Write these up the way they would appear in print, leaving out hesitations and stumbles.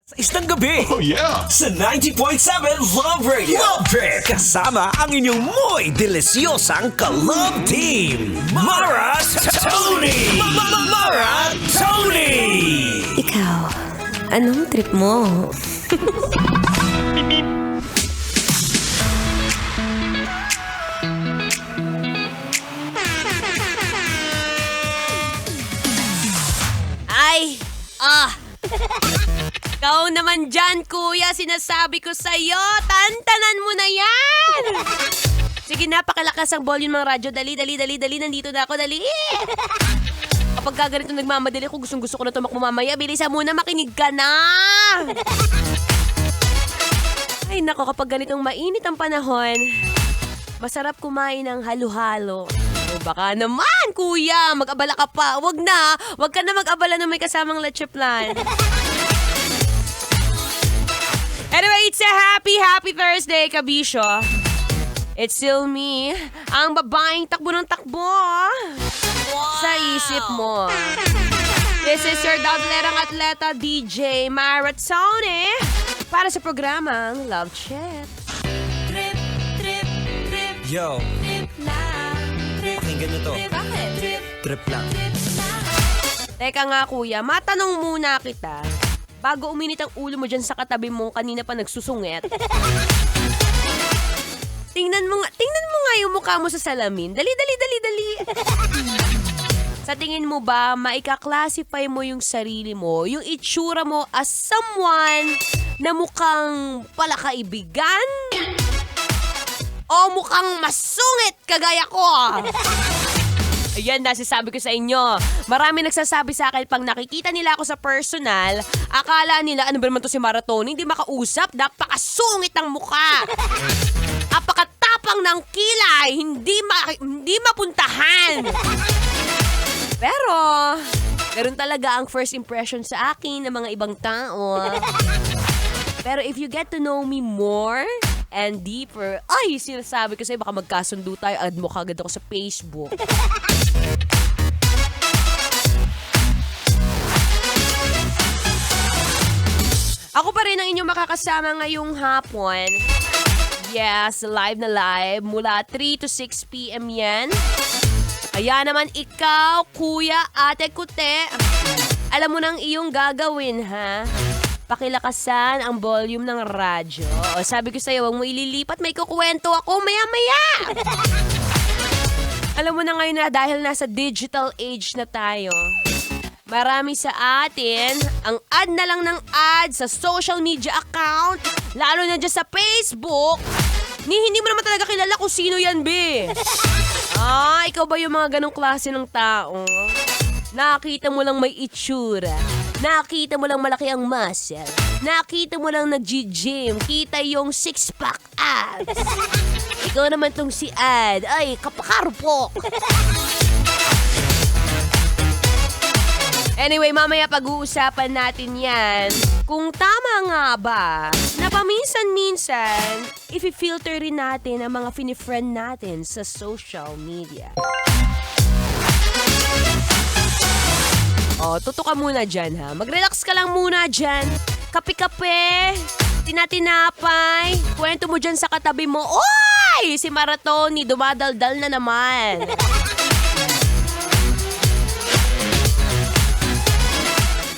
Sa isang gabi, Oh yeah! sa 90.7 Love Radio. Love Trip! Kasama ang inyong mo'y delisyosang ka-love team. Mara Tony! Mara Tony! Ikaw, anong trip mo? Ay! Ikaw naman dyan, kuya. Sinasabi ko sa'yo, tantanan mo na yan! Sige na, pakalakas ang volume ng radyo. Dali. Nandito na ako, dali. Kapag ganito nagmamadali ko, gusto ko na tumakbo mamaya. Bilisan muna, makinig ka na! Ay, nako, kapag ganitong mainit ang panahon, masarap kumain ng halo-halo. O baka naman, kuya, mag-abala ka pa. Wag ka na mag-abala na may kasamang leche plan. Anyway, it's a happy Thursday, kabisyo. It's still me, ang babaeng takbo ng takbo sa isip mo. This is your daw-lerang atleta, DJ Mara Tony, para sa programang Love Chat. Yo, pakinggan nyo to. Bakit? Trip lang. Teka nga, kuya, matanong muna kita. Bago uminit ang ulo mo dyan sa katabi mo, kanina pa nagsusungit. Tingnan mo nga yung mukha mo sa salamin. Dali. Sa tingin mo ba, maika-classify mo yung sarili mo, yung itsura mo as someone na mukhang palakaibigan? O mukhang masungit kagaya ko? Ayan, nasasabi ko sa inyo. Marami nagsasabi sa akin pag nakikita nila ako sa personal, akala nila, ano ba naman to si Mara Tony? Hindi makausap, napakasungit ng mukha. Apakatapang ng kilay, hindi mapuntahan. Pero, meron talaga ang first impression sa akin ng mga ibang tao. Pero if you get to know me more and deeper, ay, sinasabi ko sa'yo, baka magkasundo tayo, add mo kagad ako sa Facebook. Ako pa rin ang inyong makakasama ngayong hapon. Yes, live na live. Mula 3 to 6 p.m. yan. Kaya naman ikaw, kuya, ate, kute. Alam mo nang iyong gagawin, ha? Pakilakasan ang volume ng radyo. O, sabi ko sa'yo, huwag mo ililipat. May kukwento ako maya-maya. Alam mo na ngayon na dahil nasa digital age na tayo, marami sa atin ang ad na lang ng ad sa social media account, lalo na dyan sa Facebook. Hindi mo naman talaga kilala kung sino yan, be. Ikaw ba yung mga ganong klase ng tao? Nakita mo lang may itsura. Nakita mo lang malaki ang muscle. Nakita mo lang nag-gym. Kita yung six-pack abs. Ikaw naman tong si Ad. Ay, kapakarupok. Anyway, mamaya pag-uusapan natin yan. Kung tama nga ba na paminsan-minsan, i-filter rin natin ang mga fini-friend natin sa social media. O, tuto ka muna dyan, ha? Mag-relax ka lang muna dyan. Kape-kape, tinatinapay, kwento mo dyan sa katabi mo. Oy! Si Mara Tony, dumadaldal na naman.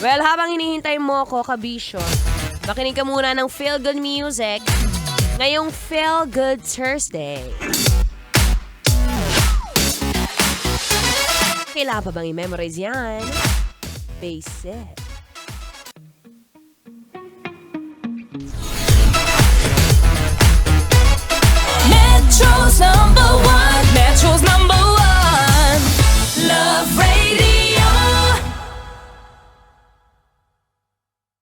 Well, habang hinihintay mo ko, kabisyo, makinig ka muna ng Feel Good Music ngayong Feel Good Thursday. Kailangan pa bang i-memorize yan? Basic.